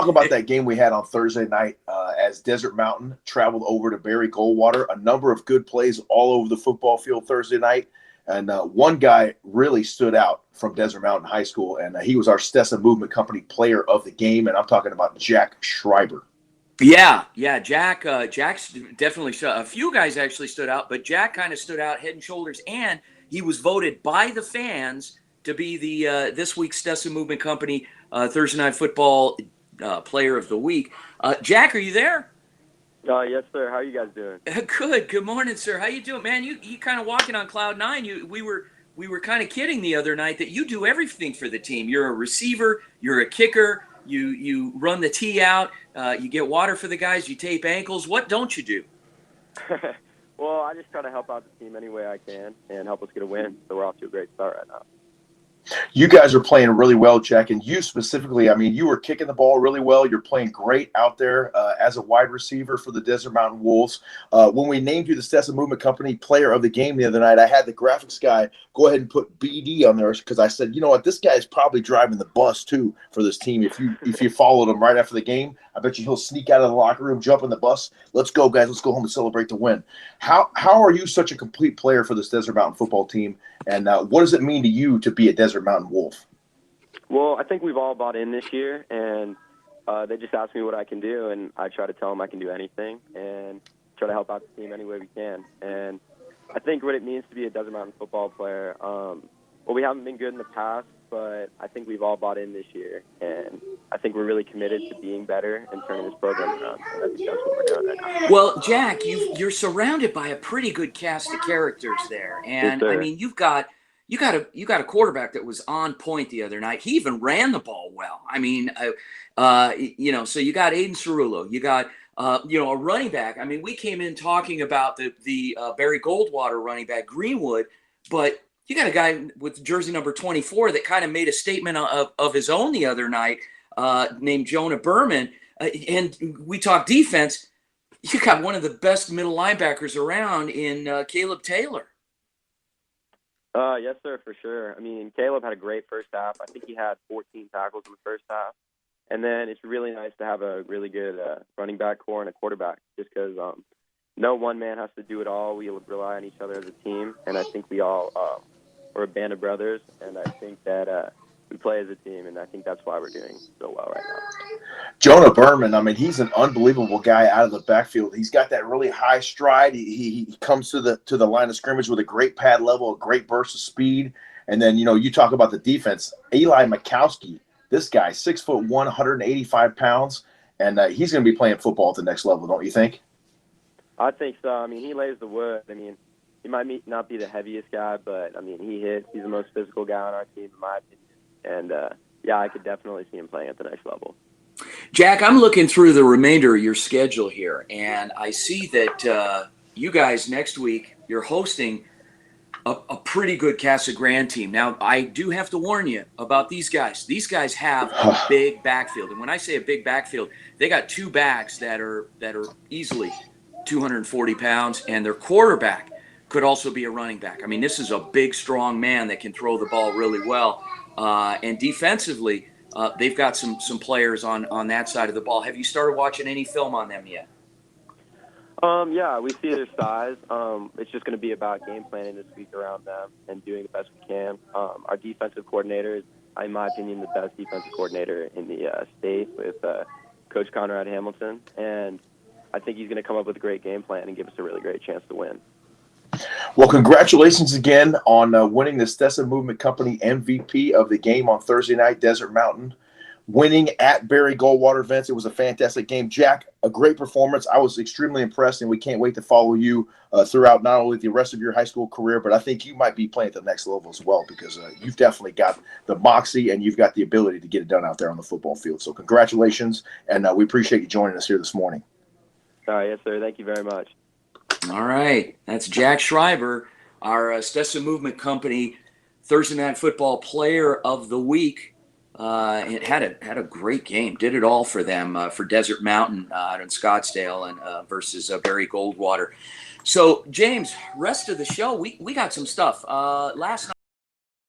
talk about that game we had on Thursday night as Desert Mountain traveled over to Barry Goldwater. A number of good plays all over the football field Thursday night. And one guy really stood out from Desert Mountain High School, and he was our Stesa Movement Company player of the game, and I'm talking about Jack Schreiber. Yeah, Jack's definitely a few guys actually stood out, but Jack kind of stood out head and shoulders, and he was voted by the fans to be the this week's Stesa Movement Company Thursday Night Football Player of the Week. Jack, are you there? Yes, sir. How are you guys doing? Good. Good morning, sir. How you doing, man? You kind of walking on cloud nine. We were kind of kidding the other night that you do everything for the team. You're a receiver. You're a kicker. You run the tee out. You get water for the guys. You tape ankles. What don't you do? Well, I just try to help out the team any way I can and help us get a win. So we're off to a great start right now. You guys are playing really well, Jack, and you specifically, I mean, you were kicking the ball really well. You're playing great out there as a wide receiver for the Desert Mountain Wolves. When we named you the Stesa Movement Company player of the game the other night, I had the graphics guy go ahead and put BD on there because I said, you know what, this guy's probably driving the bus too for this team. If you followed him right after the game, I bet you he'll sneak out of the locker room, jump in the bus. Let's go, guys. Let's go home and celebrate the win. How are you such a complete player for this Desert Mountain football team? And what does it mean to you to be a Desert Mountain Wolf? Well, I think we've all bought in this year, and they just asked me what I can do, and I try to tell them I can do anything and try to help out the team any way we can. And I think what it means to be a Desert Mountain football player, well, we haven't been good in the past, but I think we've all bought in this year, and I think we're really committed to being better and turning this program around. And I think that's what we're doing right now. Well, Jack, you're surrounded by a pretty good cast of characters there, and Yes, I mean, you got a quarterback that was on point the other night. He even ran the ball well. I mean, so you got Aiden Cerullo, you got a running back. I mean, we came in talking about the Barry Goldwater running back Greenwood, but you got a guy with jersey number 24 that kind of made a statement of his own the other night, named Jonah Berman. And we talk defense. You got one of the best middle linebackers around in Caleb Taylor. Yes, sir, for sure. I mean, Caleb had a great first half. I think he had 14 tackles in the first half. And then it's really nice to have a really good running back core and a quarterback just because no one man has to do it all. We rely on each other as a team, and I think we all are a band of brothers, and I think that we play as a team, and I think that's why we're doing so well right now. Jonah Berman, I mean, he's an unbelievable guy out of the backfield. He's got that really high stride. He comes to the line of scrimmage with a great pad level, a great burst of speed. And then, you talk about the defense. Eli Mikowski, this guy, 6'1", 185 pounds, and he's going to be playing football at the next level, don't you think? I think so. I mean, he lays the wood. I mean, he might not be the heaviest guy, but, I mean, he hits. He's the most physical guy on our team, in my opinion. And, I could definitely see him playing at the next level. Jack, I'm looking through the remainder of your schedule here, and I see that you guys next week, you're hosting a pretty good Casa Grande team. Now, I do have to warn you about these guys. These guys have a big backfield. And when I say a big backfield, they got two backs that are easily 240 pounds, and their quarterback could also be a running back. I mean, this is a big, strong man that can throw the ball really well. And defensively, they've got some players on that side of the ball. Have you started watching any film on them yet? Yeah, we see their size. It's just going to be about game planning this week around them and doing the best we can. Our defensive coordinator is, in my opinion, the best defensive coordinator in the state with Coach Conrad Hamilton. And I think he's going to come up with a great game plan and give us a really great chance to win. Well, congratulations again on winning the Stesa Movement Company MVP of the game on Thursday night, Desert Mountain, winning at Barry Goldwater, Vince. It was a fantastic game. Jack, a great performance. I was extremely impressed, and we can't wait to follow you throughout not only the rest of your high school career, but I think you might be playing at the next level as well because you've definitely got the moxie and you've got the ability to get it done out there on the football field. So congratulations, and we appreciate you joining us here this morning. Yes, sir. Thank you very much. All right. That's Jack Schreiber, our Stesa Movement Company Thursday Night Football Player of the Week. It had a great game. Did it all for them, for Desert Mountain out in Scottsdale and versus Barry Goldwater. So, James, rest of the show, we got some stuff. Last night.